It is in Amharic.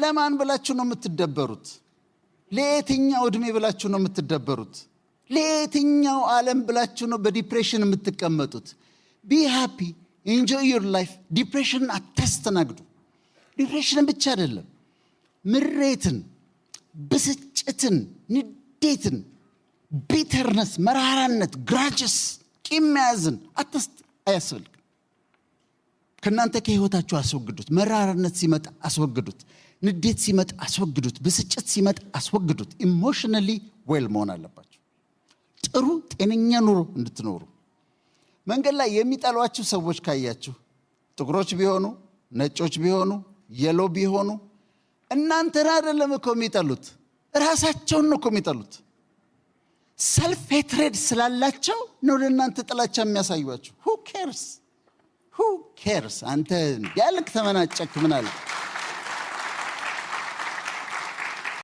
ለማን ብላችሁ ነው የምትደበሩት? ለየትኛው እድሜ ብላችሁ ነው የምትደበሩት? ለየትኛው ዓለም ብላችሁ ነው በዲፕሬሽን የምትቀመጡት? ቢ ሃፒ ኢንጆይ ዩር ላይፍ። ዲፕሬሽን አታስተናግዱ። ዲፕሬሽን ብቻ አይደለም፣ ምሬትን፣ ብስጭትን፣ ንዴትን፣ ቢተርነስ፣ መራራነት፣ ግራጅስ፣ ቂም መያዝን አያስፈልግም። ከእናንተ ከህይወታችሁ አስወግዱት። መራራነት ሲመጣ አስወግዱት። ንዴት ሲመጣ አስወግዱት። ብስጭት ሲመጣ አስወግዱት። ኢሞሽናሊ ዌል መሆን አለባችሁ፣ ጥሩ ጤነኛ ኑሮ እንድትኖሩ። መንገድ ላይ የሚጠሏችሁ ሰዎች ካያችሁ፣ ጥቁሮች ቢሆኑ ነጮች ቢሆኑ የሎ ቢሆኑ፣ እናንተን አይደለም እኮ የሚጠሉት፣ ራሳቸውን ነው እኮ የሚጠሉት። ሰልፍ ሄትሬድ ስላላቸው ነው ለእናንተ ጥላቻ የሚያሳዩአችሁ። who cares አንተ ያልክ ተመናጨክ ምን አለ?